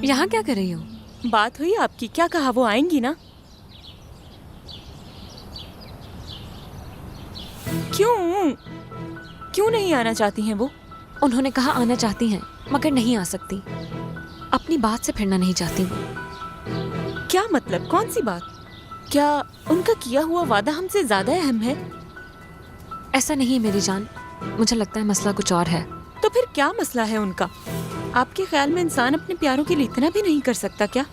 यहाँ क्या कर रही हो? बात हुई आपकी? क्या कहा? वो आएंगी ना? क्यों क्यों नहीं आना चाहती हैं वो? उन्होंने कहा आना चाहती हैं मगर नहीं आ सकती। अपनी बात से फिरना नहीं चाहती। क्या मतलब? कौन सी बात? क्या उनका किया हुआ वादा हमसे ज्यादा अहम है? ऐसा नहीं है मेरी जान, मुझे लगता है मसला कुछ और है। तो फिर क्या मसला है उनका? आपके ख्याल में इंसान अपने प्यारों के लिए इतना भी नहीं कर सकता क्या?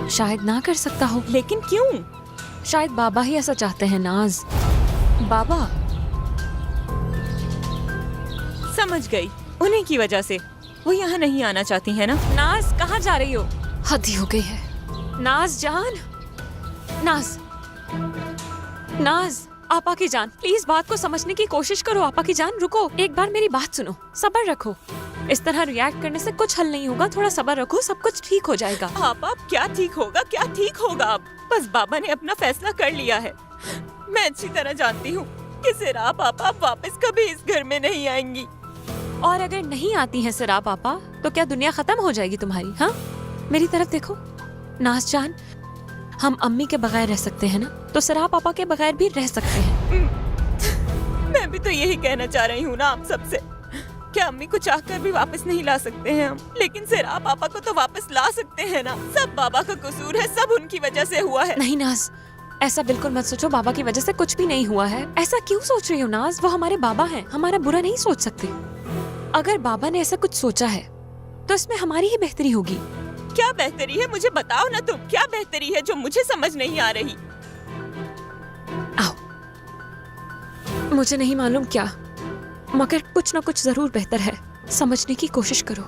शायद ना कर सकता हो। लेकिन क्यों? शायद बाबा ही ऐसा चाहते हैं नाज। बाबा? समझ गई, उन्हीं की वजह से वो यहाँ नहीं आना चाहती है ना? नाज कहाँ जा रही हो? हद ही हो गई है। नाज जान, नाज, नाज, आपा की जान, प्लीज बात को समझने की कोशिश करो। आपा की जान रुको, एक बार मेरी बात सुनो, सब्र रखो। इस तरह रिएक्ट करने से कुछ हल नहीं होगा, थोड़ा सब्र रखो, सब कुछ ठीक हो जाएगा। आप क्या ठीक होगा? क्या ठीक होगा? अब बस बाबा ने अपना फैसला कर लिया है। मैं अच्छी तरह जानती हूँ कि सिराप आपा वापस कभी इस घर में नहीं आएंगी। और अगर नहीं आती हैं सिराप आपा तो क्या दुनिया खत्म हो जाएगी तुम्हारी? हाँ, मेरी तरफ देखो नाज जान, हम अम्मी के बगैर रह सकते हैं ना, तो सिराप पापा के बगैर भी रह सकते हैं। मैं भी तो यही कहना चाह रही हूँ ना आप सबसे। क्या अम्मी को चाहकर भी वापस नहीं ला सकते हैं हम? लेकिन सिराप पापा को तो वापस ला सकते हैं ना। सब बाबा का कसूर है, सब उनकी वजह से हुआ है। नहीं नाज, ऐसा बिल्कुल मत सोचो, बाबा की वजह से कुछ भी नहीं हुआ है। ऐसा क्यों सोच रही हो नाज? वो हमारे बाबा हैं, हमारा बुरा नहीं सोच सकते। अगर बाबा ने ऐसा कुछ सोचा है तो इसमें हमारी ही बेहतरी होगी। क्या बेहतरी है? मुझे बताओ ना तुम, क्या बेहतरी है जो मुझे समझ नहीं आ रही? आओ, मुझे नहीं मालूम क्या, मगर कुछ ना कुछ जरूर बेहतर है। समझने की कोशिश करो।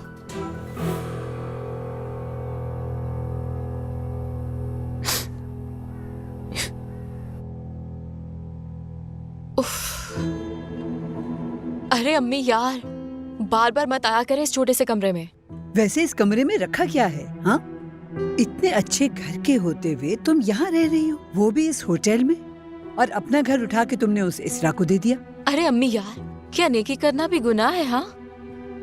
अरे अम्मी यार, बार बार मत आया करे इस छोटे से कमरे में। वैसे इस कमरे में रखा क्या है? हाँ, इतने अच्छे घर के होते हुए तुम यहाँ रह रही हो, वो भी इस होटल में, और अपना घर उठा के तुमने उस इसरा को दे दिया। अरे अम्मी यार, क्या नेकी करना भी गुनाह है? हाँ,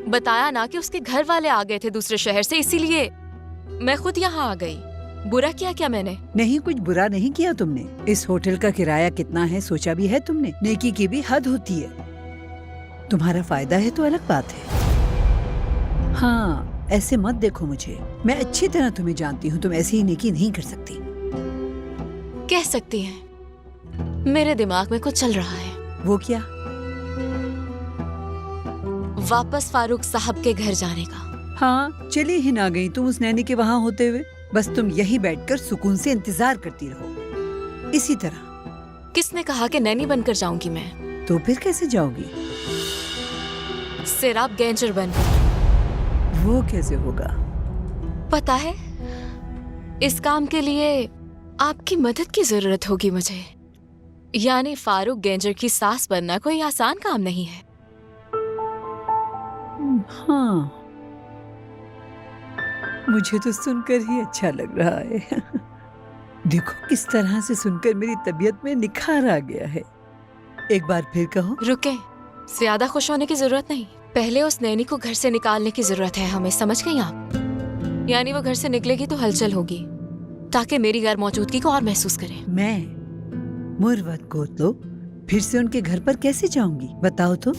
बताया ना कि उसके घर वाले आ गए थे दूसरे शहर से, इसीलिए मैं खुद यहाँ आ गई। बुरा किया क्या मैंने? नहीं, कुछ बुरा नहीं किया तुमने। इस होटल का किराया कितना है सोचा भी है तुमने? नेकी की भी हद होती है। तुम्हारा फायदा है तो अलग बात है। हाँ, ऐसे मत देखो मुझे, मैं अच्छी तरह तुम्हें जानती हूँ, तुम ऐसी ही नेकी नहीं कर सकती। कह सकती हैं, मेरे दिमाग में कुछ चल रहा है। वो क्या? वापस फारूक साहब के घर जाने का। हाँ, चली ही ना गई तुम उस नैनी के वहाँ होते हुए। बस तुम यही बैठकर सुकून से इंतजार करती रहो, इसी तरह। किसने कहा कि नैनी बनकर जाऊंगी मैं? तो फिर कैसे जाओगी? सिराप गैंजर बन। वो कैसे होगा? पता है, इस काम के लिए आपकी मदद की जरूरत होगी मुझे। यानी फारूक गैंजर की सास बनना कोई आसान काम नहीं है। हाँ, मुझे तो सुनकर ही अच्छा लग रहा है। देखो किस तरह से सुनकर मेरी तबीयत में निखार आ गया है। एक बार फिर कहो। रुके, ज्यादा खुश होने की जरूरत नहीं। पहले उस नैनी को घर से निकालने की जरूरत है हमें, समझ गई आप? यानी वो घर से निकलेगी तो हलचल होगी, ताकि मेरी गैर मौजूदगी को और महसूस करे। मैं मुर्वत को तो फिर से उनके घर पर कैसे जाऊंगी, बताओ तो?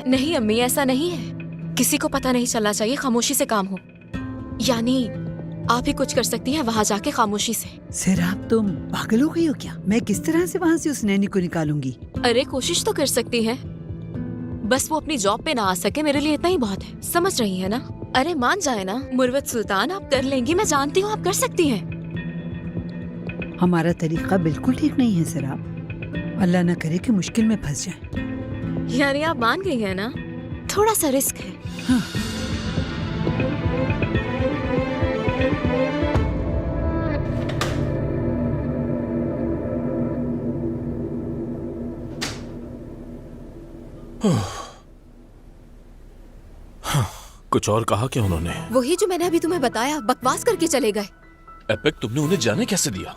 नहीं अम्मी, ऐसा नहीं है। किसी को पता नहीं चलना चाहिए, खामोशी से काम हो। यानी आप ही कुछ कर सकती हैं वहाँ जाके खामोशी से। सिराप, तुम पागल हो गई हो क्या? मैं किस तरह से वहाँ से उस नैनी को निकालूंगी? अरे कोशिश तो कर सकती हैं, बस वो अपनी जॉब पे ना आ सके, मेरे लिए इतना ही बहुत है। समझ रही है ना? अरे मान जाए ना मुर्वत सुल्तान, आप कर लेंगी, मैं जानती हूँ आप कर सकती हैं। हमारा तरीका बिल्कुल ठीक नहीं है सिराप, अल्लाह न करे कि मुश्किल में फंस जाए। यानी आप मान गई है ना? थोड़ा सा रिस्क है। हाँ। कुछ और कहा क्या उन्होंने? वही जो मैंने अभी तुम्हें बताया, बकवास करके चले गए। एपिक, तुमने उन्हें जाने कैसे दिया?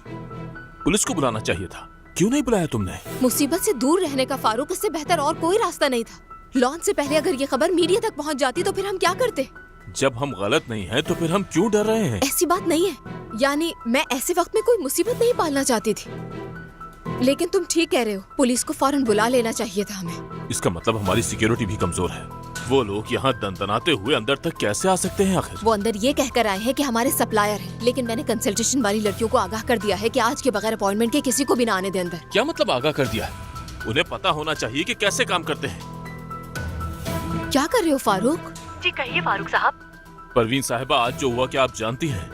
पुलिस को बुलाना चाहिए था, क्यों नहीं बुलाया तुमने? मुसीबत से दूर रहने का फारूक, इससे बेहतर और कोई रास्ता नहीं था। लॉन्च से पहले अगर ये खबर मीडिया तक पहुंच जाती तो फिर हम क्या करते? जब हम गलत नहीं हैं तो फिर हम क्यों डर रहे हैं? ऐसी बात नहीं है, यानी मैं ऐसे वक्त में कोई मुसीबत नहीं पालना चाहती थी, लेकिन तुम ठीक कह रहे हो, पुलिस को फौरन बुला लेना चाहिए था हमें। इसका मतलब हमारी सिक्योरिटी भी कमजोर है। वो लोग यहाँ दनदनाते हुए अंदर तक कैसे आ सकते हैं आखिर? वो अंदर ये कहकर आए हैं कि हमारे सप्लायर हैं, लेकिन मैंने कंसल्टेशन वाली लड़कियों को आगाह कर दिया है कि आज के बगैर अपॉइंटमेंट के किसी को भी ना आने दे अंदर। क्या मतलब आगाह कर दिया है? उन्हें पता होना चाहिए कि कैसे काम करते हैं। क्या कर रहे हो फारूक? जी कहिए फारूक साहब। परवीन साहिबा, आज जो हुआ क्या आप जानती हैं?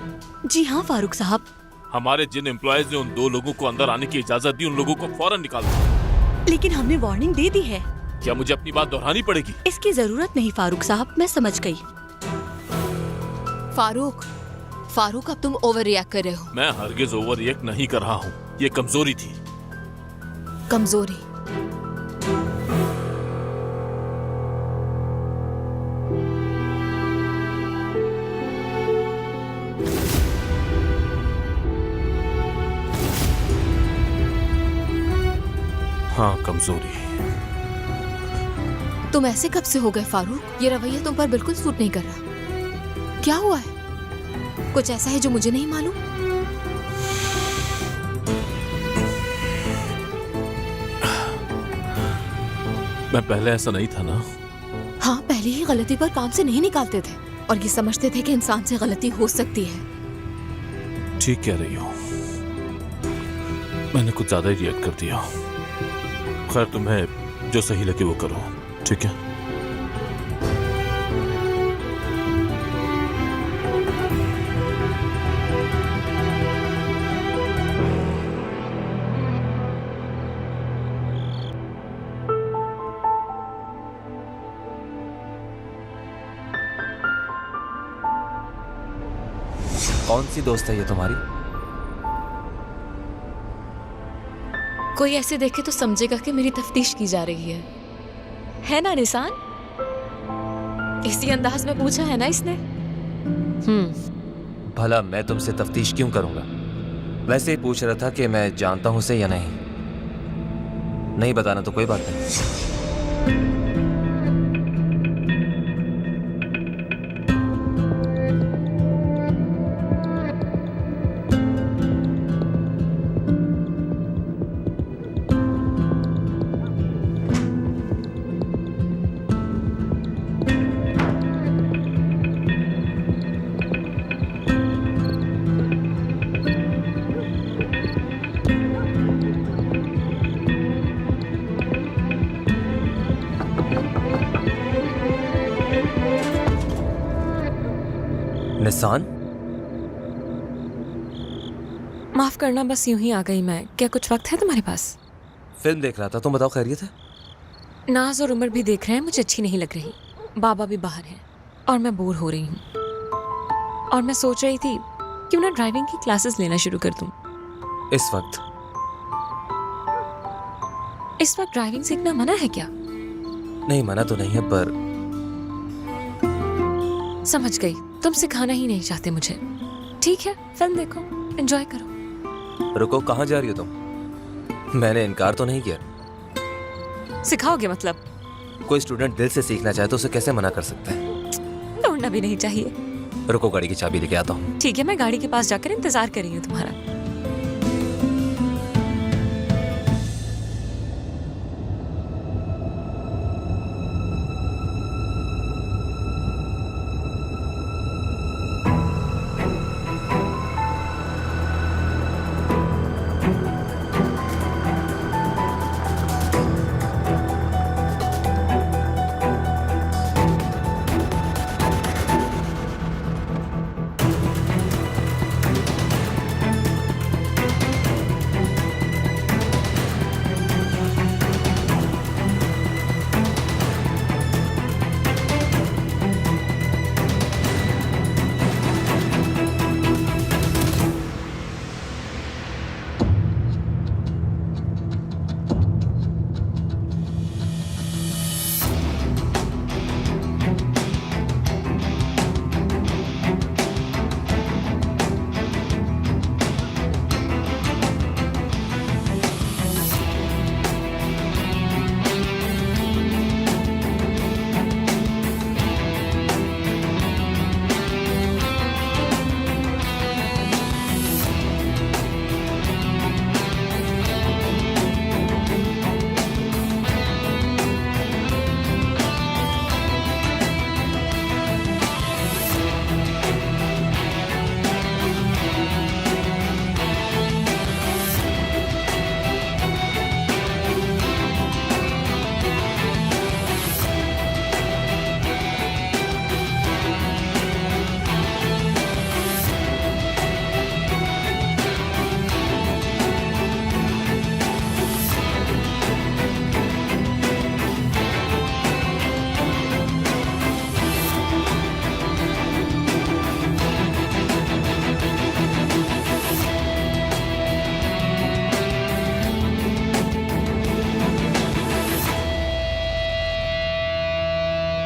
जी हाँ फारूक साहब। हमारे जिन एम्प्लॉयज ने उन 2 लोगों को अंदर आने की इजाजत दी, उन लोगों को फौरन निकाल दो। लेकिन हमने वार्निंग दे दी है। क्या मुझे अपनी बात दोहरानी पड़ेगी? इसकी जरूरत नहीं फारूक साहब, मैं समझ गई। फारूक अब तुम ओवर रिएक्ट कर रहे हो। मैं हरगिज ओवर रिएक्ट नहीं कर रहा हूँ, ये कमजोरी थी। कमजोरी? हाँ, कमजोरी। तुम ऐसे कब से हो गए फारूक? ये रवैया तुम पर बिल्कुल सूट नहीं कर रहा। क्या हुआ है? कुछ ऐसा है जो मुझे नहीं मालूम? मैं पहले ऐसा नहीं था ना। हाँ, पहले ही गलती पर काम से नहीं निकालते थे और ये समझते थे कि इंसान से गलती हो सकती है। ठीक कह रही हो, मैंने कुछ ज्यादा ही रिएक्ट कर दिया। खैर, तुम्हें जो सही लगे वो करो, ठीक है? कौन सी दोस्त है ये तुम्हारी? कोई ऐसे देखे तो समझेगा कि मेरी तफ्तीश की जा रही है ना निशान? इसी अंदाज में पूछा है ना इसने? भला मैं तुमसे तफ्तीश क्यों करूंगा? वैसे ही पूछ रहा था कि मैं जानता हूं उसे या नहीं। नहीं बताना तो कोई बात नहीं। निशान, माफ करना, बस यूं ही आ गई मैं। क्या कुछ वक्त है तुम्हारे पास? फिल्म देख रहा था। तुम बताओ, खैरियत है? नाज और उमर भी देख रहे हैं, मुझे अच्छी नहीं लग रही। बाबा भी बाहर हैं और मैं बोर हो रही हूँ। और मैं सोच रही थी क्यों ना ड्राइविंग की क्लासेस लेना शुरू कर दूं। इस वक्त ड्राइविंग सीखना मना है क्या? नहीं, मना तो नहीं है, पर समझ गई, तुम सिखाना ही नहीं चाहते मुझे। ठीक है, फिल्म देखो, एंजॉय करो। रुको, कहाँ जा रही हो तुम? मैंने इनकार तो नहीं किया। सिखाओगे मतलब? कोई स्टूडेंट दिल से सीखना चाहे तो उसे कैसे मना कर सकते हैं? दौड़ना भी नहीं चाहिए। रुको, गाड़ी की चाबी लेके आता हूँ। ठीक है, मैं गाड़ी के पास जाकर इंतजार कर रही हूँ तुम्हारा।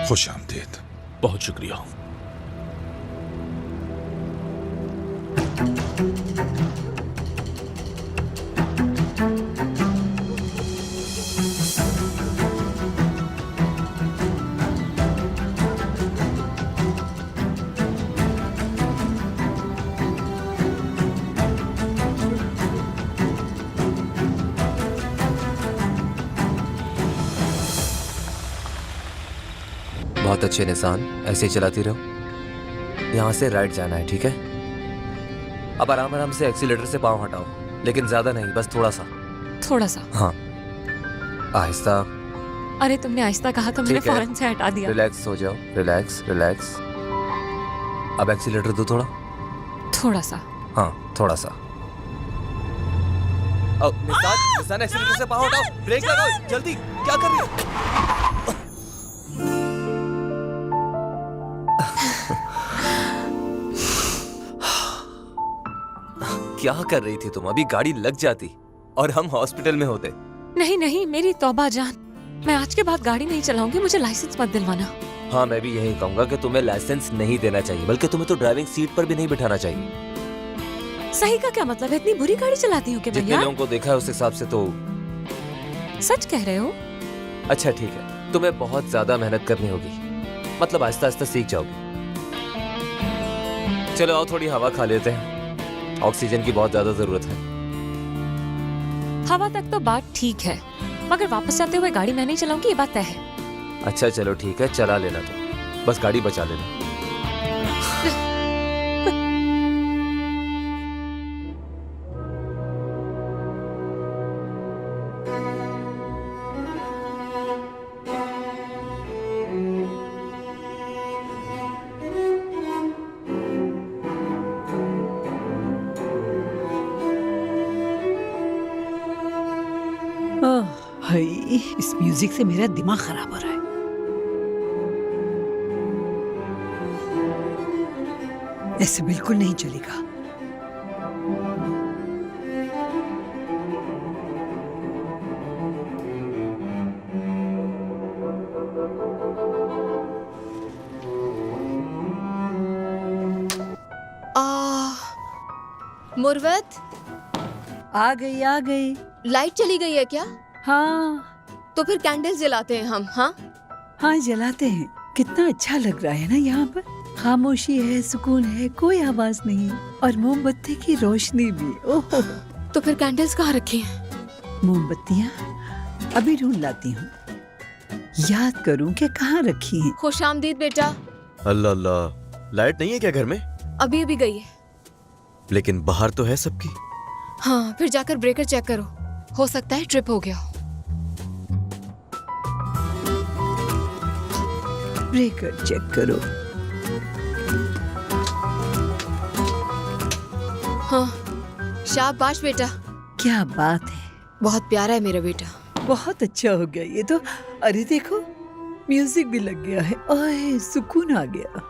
खुश आमदीद। बहुत शुक्रिया। बहुत अच्छे निशान, ऐसे ही चलाती रहो। यहाँ से राइट जाना है, ठीक है? अब आराम आराम से एक्सीलेटर से पाँव हटाओ, लेकिन ज्यादा नहीं, बस थोड़ा सा। थोड़ा सा? हाँ, आहिस्ता। अरे तुमने आहिस्ता कहा तो मैंने ठीक है। फौरन से हटा दिया। रिलैक्स हो जाओ, रिलैक्स रिलैक्स। अब एक्सीलेटर दो थोड़ा। थोड़ा सा। हाँ, थोड़ा सा। अब निशान एक्सीलेटर से पाँव हटाओ, ब्रेक लगाओ, जल्दी। क्या कर रही हो? क्या कर रही थी तुम? अभी गाड़ी लग जाती और हम हॉस्पिटल में होते। नहीं नहीं, मेरी तौबा जान, मैं आज के बाद गाड़ी नहीं चलाऊंगी, मुझे लाइसेंस मत दिलवाना। हाँ, मैं भी यही कहूंगा कि तुम्हें लाइसेंस नहीं देना चाहिए, बल्कि तुम्हें तो ड्राइविंग सीट पर भी नहीं बिठाना चाहिए। सही का क्या मतलब है? इतनी बुरी गाड़ी चलाती हूँ क्या मैं जितने यार? लोगों को देखा है उस हिसाब से तो। सच कह रहे हो? अच्छा ठीक है, तुम्हें बहुत ज्यादा मेहनत करनी होगी, मतलब आहिस्ता आहिस्ता सीख जाओगी। चलो आओ थोड़ी हवा खा लेते हैं, ऑक्सीजन की बहुत ज्यादा जरूरत है। हवा तक तो बात ठीक है, मगर वापस जाते हुए गाड़ी मैं नहीं चलाऊंगी, ये बात तय है। अच्छा चलो ठीक है, चला लेना तुम, बस गाड़ी बचा लेना। हाय, इस म्यूजिक से मेरा दिमाग खराब हो रहा है। ऐसे बिल्कुल नहीं चलेगा। मुर्वत, आ गई। लाइट चली गई है क्या? हाँ तो फिर कैंडल जलाते हैं हम। हाँ हाँ, जलाते हैं। कितना अच्छा लग रहा है ना यहाँ पर। खामोशी है, सुकून है, कोई आवाज नहीं, और मोमबत्ती की रोशनी भी। ओहो, तो फिर कैंडल्स कहाँ रखी हैं? मोमबत्तियाँ अभी ढूंढ लाती हूँ। याद करूँ कि कहाँ रखी हैं। खुशामदीद बेटा। अल्लाह अल्लाह, लाइट नहीं है क्या घर में? अभी अभी गई है। लेकिन बाहर तो है सबकी। हाँ, फिर जाकर ब्रेकर चेक करो, हो सकता है ट्रिप हो गया हो। ब्रेकर चेक करो। हाँ, शाबाश बेटा, क्या बात है, बहुत प्यारा है मेरा बेटा। बहुत अच्छा हो गया ये तो। अरे देखो, म्यूजिक भी लग गया है। ओए, सुकून आ गया।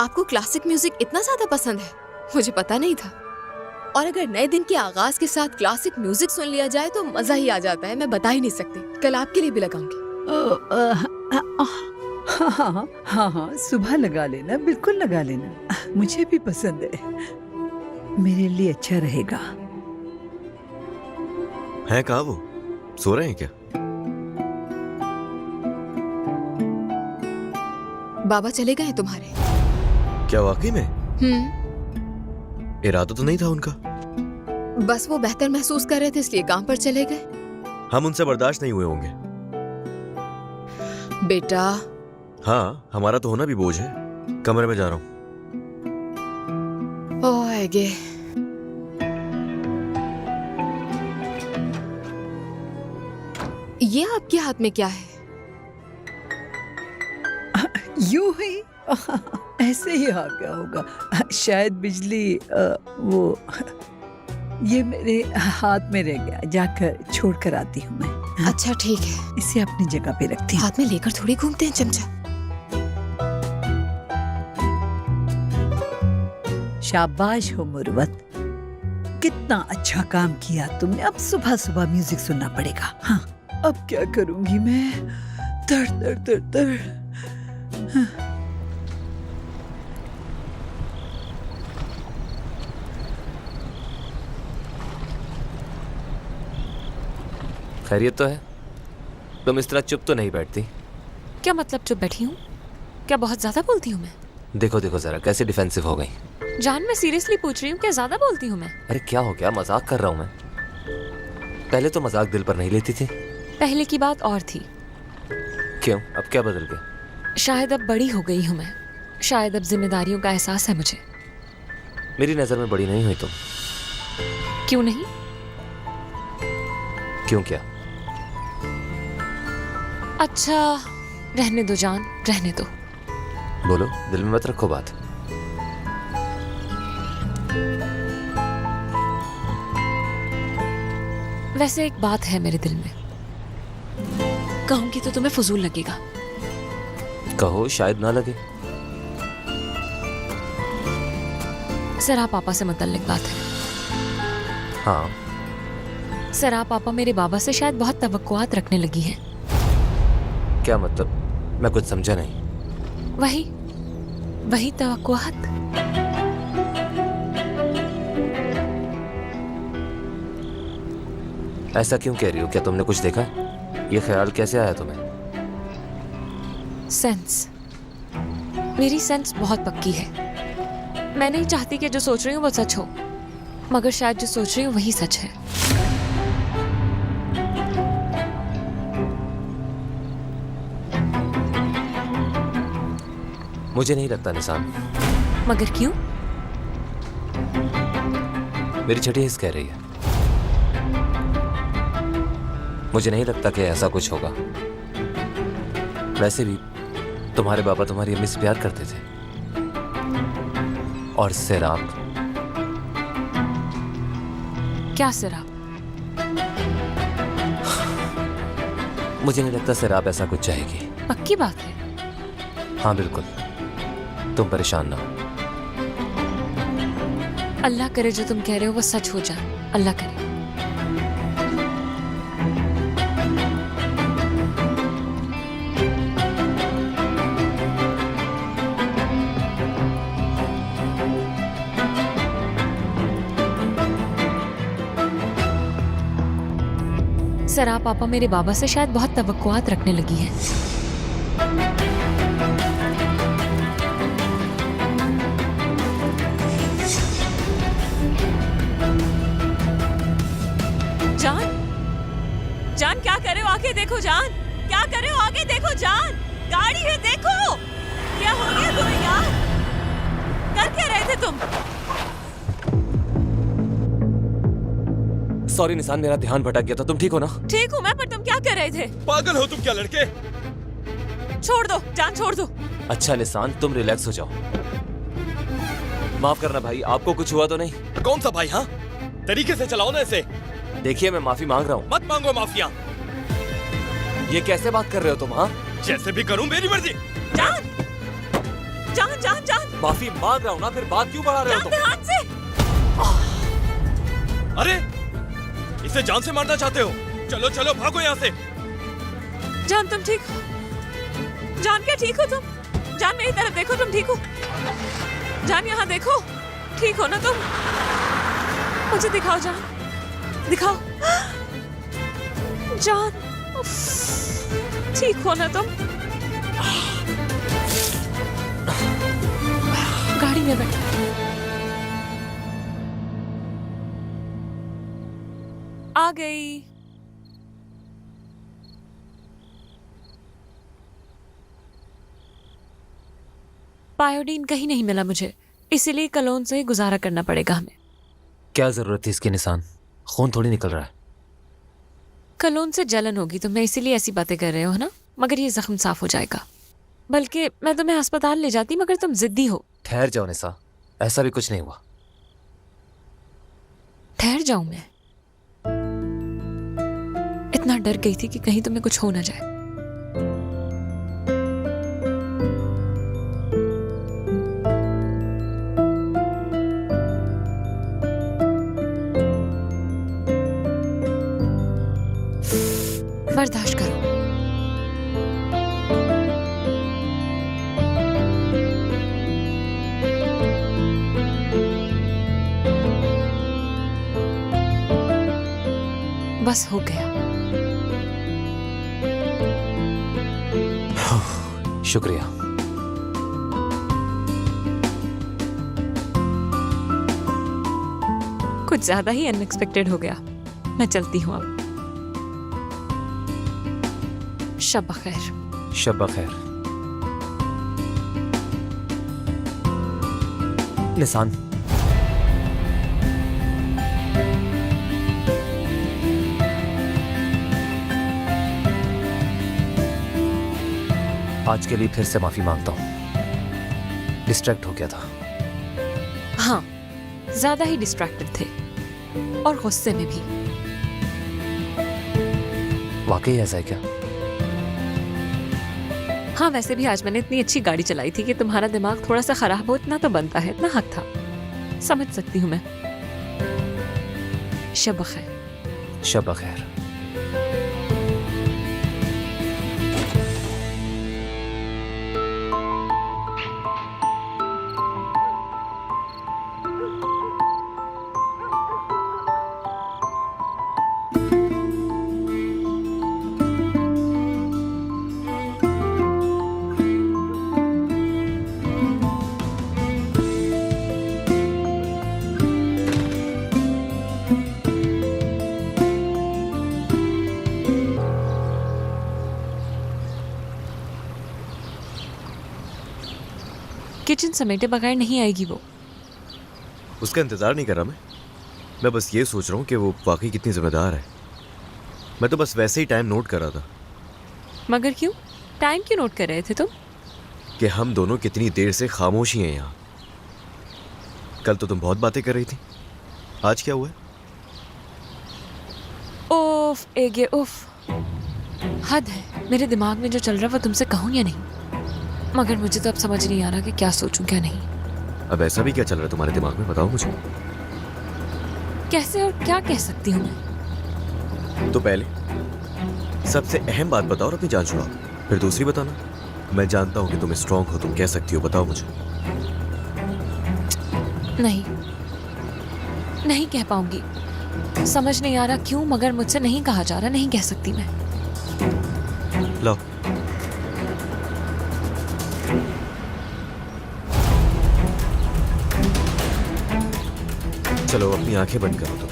आपको क्लासिक म्यूजिक इतना ज्यादा पसंद है, मुझे पता नहीं था। और अगर नए दिन के आगाज के साथ क्लासिक म्यूजिक सुन लिया जाए तो मजा ही आ जाता है, मैं बता ही नहीं सकती। कल आपके लिए भी लगाऊंगी। हाँ, सुबह लगा लेना, बिल्कुल लगा लेना। मुझे भी पसंद है, मेरे लिए अच्छा रहेगा। हैं कहाँ वो? सो रहे हैं क्या? बाबा चले गए तुम्हारे? क्या वाकई में? इरादा तो नहीं था उनका। बस वो बेहतर महसूस कर रहे थे इसलिए काम पर चले गए। हम उनसे बर्दाश्त नहीं हुए होंगे। बेटा। हाँ, हमारा तो होना भी बोझ है। कमरे में जा रहा हूँ। ओएगे। ये आपके हाथ में क्या है? यूं ही ऐसे ही आ गया होगा, शायद बिजली। वो ये मेरे हाथ में रह गया, जाकर छोड़ कर आती हूँ मैं। अच्छा ठीक है, इसे अपनी जगह पे रखती हूँ। हाथ में लेकर थोड़ी घूमते हैं चमचा। शाबाश हो मुर्वत, कितना अच्छा काम किया तुमने। अब सुबह सुबह म्यूजिक सुनना पड़ेगा। हाँ, अब क्या करूंगी मैं? दर्द दर्द दर्द दर्द। खैरियत तो है? तुम इस तरह चुप तो नहीं बैठती। क्या मतलब चुप बैठी हूँ? क्या बहुत ज्यादा बोलती हूँ मैं? देखो देखो जरा कैसे डिफेंसिव हो गई। जान, मैं सीरियसली पूछ रही हूँ, क्या ज्यादा बोलती हूँ मैं? अरे क्या हो गया, मजाक कर रहा हूँ मैं। पहले तो मजाक दिल पर नहीं लेती थी। पहले की बात और थी। क्यों, अब क्या बदल गया? शायद अब बड़ी हो गई हूँ मैं। शायद अब जिम्मेदारियों का एहसास है मुझे। मेरी नजर में बड़ी नहीं हुई तुम। क्यों नहीं? क्यों क्या? अच्छा, रहने दो जान, रहने दो। बोलो, दिल में मत रखो बात। वैसे एक बात है मेरे दिल में, कहूंगी तो तुम्हें फजूल लगेगा। कहो, शायद ना लगे। सरा पापा से मुतल्लिक बात है। हाँ, सरा पापा मेरे बाबा से शायद बहुत तवक्कुआत रखने लगी हैं। क्या मतलब? मैं कुछ समझा नहीं। वही तवक्कुआत। ऐसा क्यों कह रही हो? क्या तुमने कुछ देखा? ये ख्याल कैसे आया तुम्हें? सेंस, मेरी सेंस बहुत पक्की है। मैं नहीं चाहती कि जो सोच रही हूँ वो सच हो, मगर शायद जो सोच रही हूँ वही सच है। मुझे नहीं लगता निशान। मगर क्यों? मेरी छठी हिस्स कह रही है। मुझे नहीं लगता कि ऐसा कुछ होगा। वैसे भी तुम्हारे बाबा तुम्हारी अम्मी से प्यार करते थे। और सिराप। क्या सिराप? मुझे नहीं लगता सिराप ऐसा कुछ चाहेगी। पक्की बात है? हाँ बिल्कुल, तुम परेशान ना हो। अल्लाह करे जो तुम कह रहे हो वो सच हो जाए, अल्लाह करे। सरा पापा मेरे बाबा से शायद बहुत तवक्कुआत रखने लगी है। जान, जान क्या कर रहे हो? आगे देखो जान, क्या कर रहे हो? आगे देखो जान, गाड़ी है देखो। क्या हो गया तुम्हें यार? कर क्या रहे थे तुम? सॉरी निशान, मेरा ध्यान भटक गया था। तुम ठीक हो ना? ठीक हूँ मैं, पर तुम क्या कर रहे थे? पागल हो तुम क्या लड़के? छोड़ दो जान, छोड़ दो। अच्छा निशान, तुम रिलैक्स हो जाओ। माफ करना भाई, आपको कुछ हुआ तो नहीं? कौन सा भाई? हाँ, तरीके से चलाओ ना इसे। देखिए मैं माफी मांग रहा हूँ। मत मांगो माफिया। ये कैसे बात कर रहे हो तुम? हाँ, जैसे भी करूं मेरी मर्जी। जान, जान, जान, जान, माफी मांग रहा हूँ ना, फिर बात क्यों बढ़ा रहे हो जान तुम? दे हाथ से। अरे इसे जान से मारना चाहते हो? चलो चलो भागो यहाँ से। जान तुम ठीक हो? जान क्या ठीक हो तुम? जान मेरी तरफ देखो, तुम ठीक हो? जान यहाँ देखो, ठीक हो ना तुम? मुझे दिखाओ जान, दिखाओ। जान, उफ, ठीक हो ना तुम? गाड़ी में बैठो। आ गई। पायोडीन कहीं नहीं मिला मुझे, इसीलिए कलोन से ही गुजारा करना पड़ेगा हमें। क्या जरूरत थी इसकी निशान? खून थोड़ी निकल रहा है। कलोन से जलन होगी तुम्हें, इसीलिए ऐसी बातें कर रहे हो, है ना? मगर ये जख्म साफ हो जाएगा। बल्कि मैं तुम्हें अस्पताल ले जाती, मगर तुम जिद्दी हो। ठहर जाओ निशा, ऐसा भी कुछ नहीं हुआ। ठहर जाऊं मैं? इतना डर गई थी कि कहीं तुम्हें कुछ हो ना जाए। बर्दाश्त करो। बस हो गया। शुक्रिया। कुछ ज्यादा ही अनएक्सपेक्टेड हो गया। मैं चलती हूँ अब। शब बखैर। शब बखैर। निसान, आज के लिए फिर से माफी मांगता हूं। डिस्ट्रैक्ट हो गया था। हाँ, ज्यादा ही डिस्ट्रैक्टेड थे और गुस्से में भी। वाकई ऐसा है क्या? हाँ, वैसे भी आज मैंने इतनी अच्छी गाड़ी चलाई थी कि तुम्हारा दिमाग थोड़ा सा खराब हो इतना तो बनता है, इतना हक था। समझ सकती हूँ मैं। शब बखैर। शब बखैर। किचन समेटे बगैर नहीं आएगी वो। उसका इंतजार नहीं कर रहा मैं बस ये सोच रहा हूँ कि वो वाकई कितनी जिम्मेदार है। मैं तो बस वैसे ही टाइम नोट कर रहा था। मगर क्यों? टाइम क्यों नोट कर रहे थे तुम? कि हम दोनों कितनी देर से खामोश ही हैं यहाँ। कल तो तुम बहुत बातें कर रही थी, आज क्या हुआ है? उफ एगे उफ, हद है। मेरे दिमाग में जो चल रहा है वो तुमसे कहूँ या नहीं, मगर मुझे तो अब समझ नहीं आ रहा कि क्या सोचूं क्या नहीं। अब ऐसा भी क्या चल रहा है तुम्हारे दिमाग में, बताओ मुझे। कैसे और क्या कह सकती हूँ मैं? तो पहले सबसे अहम बात बताओ और अपनी जान छुड़ाओ, फिर दूसरी बताना। मैं जानता हूँ कि तुम स्ट्रांग हो, तुम कह सकती हो, बताओ मुझे। नहीं, नहीं कह पाऊंगी। समझ नहीं आ रहा क्यों, मगर मुझसे नहीं कहा जा रहा। नहीं कह सकती मैं। लो। चलो अपनी आंखें बंद करो तुम।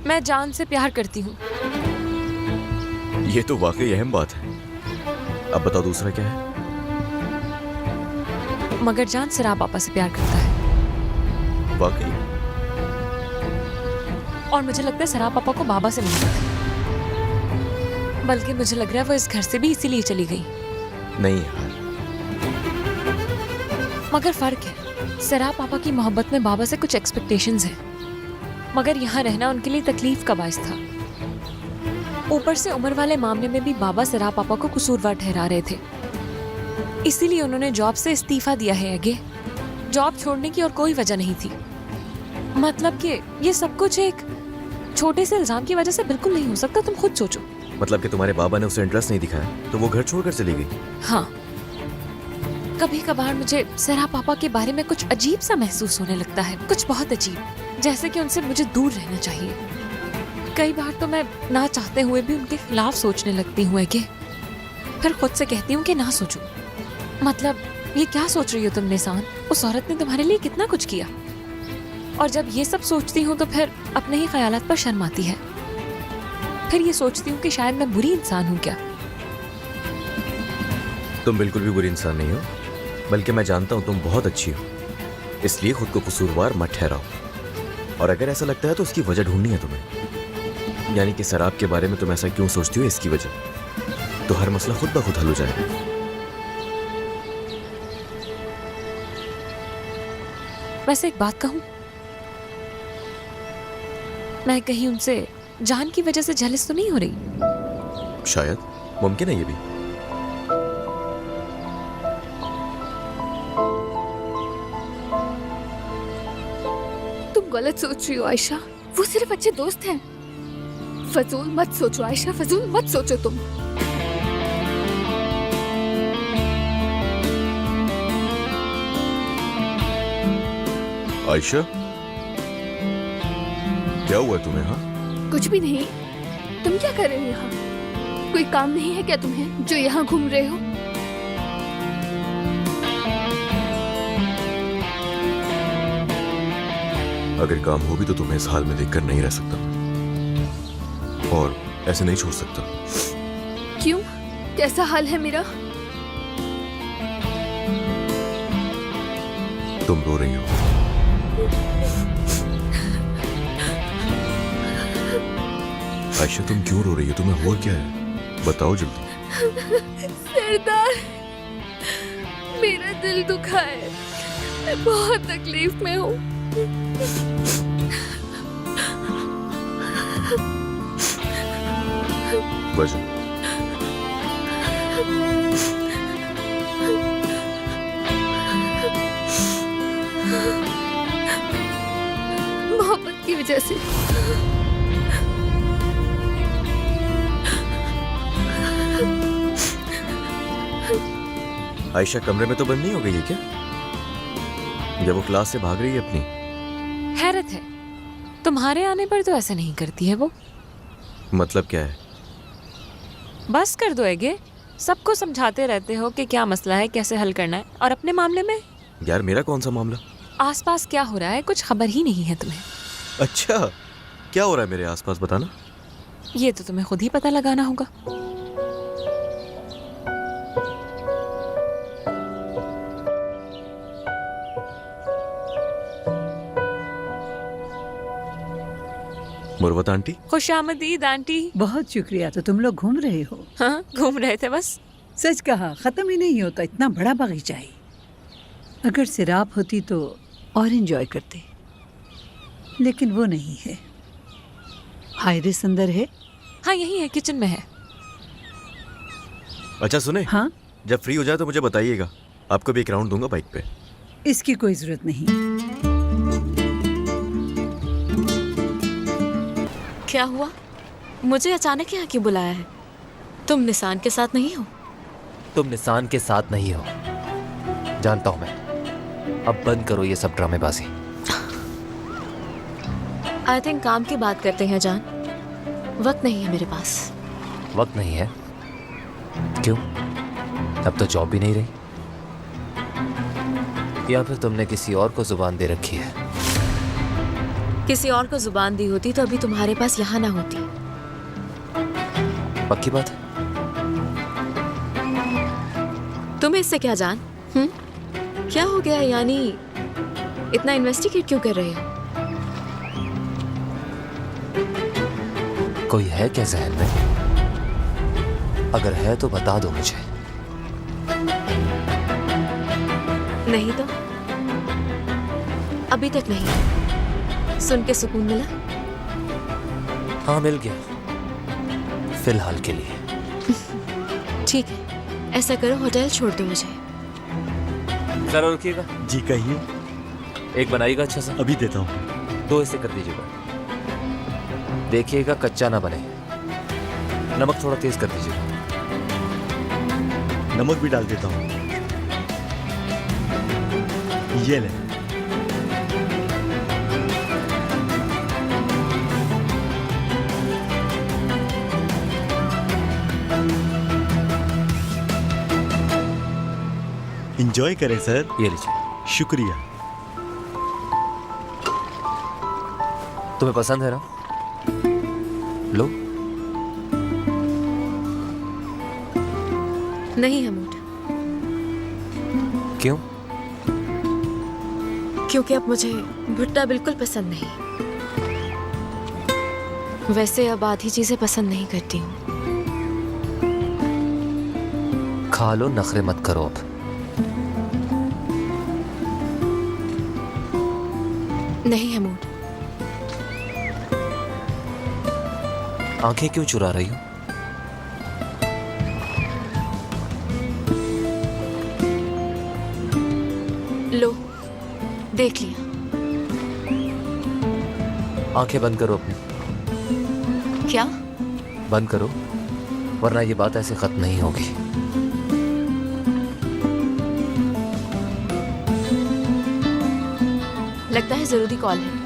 मैं जान से प्यार करती हूँ। ये तो वाकई अहम बात है। अब बताओ दूसरा क्या है? मगर जान सिरा पापा से प्यार करता है। वाकई? और मुझे लगता है सिरा पापा को बाबा से नहीं लगता, बल्कि मुझे लग रहा है वो इस घर से भी इसीलिए चली गई। नहीं यार। मगर फर्क है, सिरा पापा की मोहब्बत में बाबा से कुछ एक्सपेक्टेशंस हैं, मगर यहाँ रहना उनके लिए तकलीफ का बायस था। ऊपर से उम्र वाले मामले में भी बाबा सिरा पापा को कसूरवार ठहरा रहे थे, इसीलिए उन्होंने जॉब से इस्तीफा दिया है। आगे जॉब छोड़ने की और कोई वजह नहीं थी। मतलब कि ये सब कुछ एक छोटे से इल्जाम की वजह से बिल्कुल नहीं हो सकता। तुम खुद सोचो। मतलब कि तुम्हारे बाबा ने उसे इंटरेस्ट नहीं दिखाया तो वो घर छोड़कर चली गई? हाँ, कभी कभार मुझे सिरा पापा के बारे में कुछ अजीब सा महसूस होने लगता है, कुछ बहुत अजीब, जैसे कि उनसे मुझे दूर रहना चाहिए। कई बार तो मैं ना चाहते हुए भी उनके खिलाफ सोचने लगती हूँ कि फिर खुद से कहती हूँ कि ना सोचूं। मतलब ये क्या सोच रही हो तुम निसान? उस औरत ने तुम्हारे लिए कितना कुछ किया, और जब ये सब सोचती हूँ तो फिर अपने ही ख्यालात पर शर्म आती है। फिर ये सोचती हूँ कि शायद मैं बुरी इंसान हूँ क्या। तुम बिल्कुल भी बुरी इंसान नहीं हो, बल्कि मैं जानता हूँ तुम बहुत अच्छी हो, इसलिए खुद को कसूरवार मत ठहराओ। और अगर ऐसा लगता है तो उसकी वजह ढूंढनी है तुम्हें, यानी कि शराब के बारे में तुम ऐसा क्यों सोचती हो, इसकी वजह। तो हर मसला खुद ब खुद हल हो जाएगा। वैसे एक बात कहूं, मैं कहीं उनसे जान की वजह से जेलस तो नहीं हो रही? शायद, मुमकिन है ये भी। गलत सोच रही हो आयशा। वो सिर्फ अच्छे दोस्त हैं। फजूल मत सोचो आयशा, फजूल मत सोचो तुम। आयशा, क्या हुआ तुम्हें? हाँ, कुछ भी नहीं। तुम क्या कर रहे हो यहाँ? कोई काम नहीं है क्या तुम्हें जो यहाँ घूम रहे हो? अगर काम हो भी तो तुम्हें इस हाल में देखकर नहीं रह सकता, और ऐसे नहीं छोड़ सकता। क्यों? कैसा हाल है मेरा? तुम रो रही हो। आयशा, तुम क्यों रो रही हो? तुम्हें हुआ क्या है? बताओ जल्दी। सरदार, मेरा दिल दुखा है। मैं बहुत तकलीफ में हूँ। वजह? मोहब्बत की वजह से। आयशा कमरे में तो बंद नहीं हो गई है क्या? जब वो क्लास से भाग रही है अपनी। हैरत है, तुम्हारे आने पर तो ऐसा नहीं करती है वो। मतलब क्या है? बस कर दो एगे, सबको समझाते रहते हो कि क्या मसला है, कैसे हल करना है, और अपने मामले में यार मेरा कौन सा मामला? आसपास क्या हो रहा है कुछ खबर ही नहीं है तुम्हें। अच्छा, क्या हो रहा है मेरे आसपास, बताना। ये तो तुम्हें खुद ही पता लगाना होगा। मुरवत आंटी। खुशामदीद आंटी। बहुत शुक्रिया। तो तुम लोग घूम रहे हो? हाँ, घूम रहे थे बस। सच कहा, खत्म ही नहीं होता इतना बड़ा बगीचा है। अगर सिराप होती तो और एंजॉय करते, लेकिन वो नहीं है। हाइरिस अंदर है? हाँ, यही है, किचन में है। अच्छा सुने, हाँ, जब फ्री हो जाए तो मुझे बताइएगा, आपको भी एक राउंड दूंगा बाइक पे। इसकी कोई जरूरत नहीं। क्या हुआ? मुझे अचानक यहाँ क्यों बुलाया है? तुम निसान के साथ नहीं हो? तुम निसान के साथ नहीं हो, जानता हूं मैं। अब बंद करो ये सब ड्रामेबाजी। आई थिंक काम की बात करते हैं जान। वक्त नहीं है मेरे पास। वक्त नहीं है? क्यों? अब तो जॉब भी नहीं रही, या फिर तुमने किसी और को जुबान दे रखी है? किसी और को जुबान दी होती तो अभी तुम्हारे पास यहाँ ना होती। पक्की बात है? तुम्हें इससे क्या जान? क्या हो गया? यानी इतना इन्वेस्टिगेट क्यों कर रहे हो? कोई है क्या जहन में? अगर है तो बता दो मुझे। नहीं तो अभी तक नहीं। सुन के सुकून मिला? हाँ, मिल गया, फिलहाल के लिए। ठीक है, ऐसा करो, होटल छोड़ दो मुझे। जरा रुकिएगा। जी कहिए। एक बनाइएगा अच्छा सा। अभी देता हूँ। 2 ऐसे कर दीजिएगा। देखिएगा कच्चा ना बने। नमक थोड़ा तेज कर दीजिएगा। नमक भी डाल देता हूँ। ये ले। एंजॉय करें सर। ये लीजिए। शुक्रिया। तुम्हें पसंद है ना? लो। नहीं है मूड। क्यों? क्योंकि अब मुझे भुट्टा बिल्कुल पसंद नहीं। वैसे अब आधी चीजें पसंद नहीं करती हूँ। खा लो, नखरे मत करो अब। नहीं है मूड। आंखें क्यों चुरा रही हो? लो, देख लिया। आंखें बंद करो अपनी। क्या? बंद करो, वरना ये बात ऐसे खत्म नहीं होगी। लगता है जरूरी कॉल है।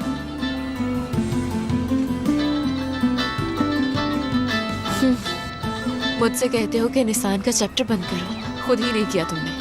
मुझसे कहते हो कि निशान का चैप्टर बंद करो, खुद ही नहीं किया तुमने।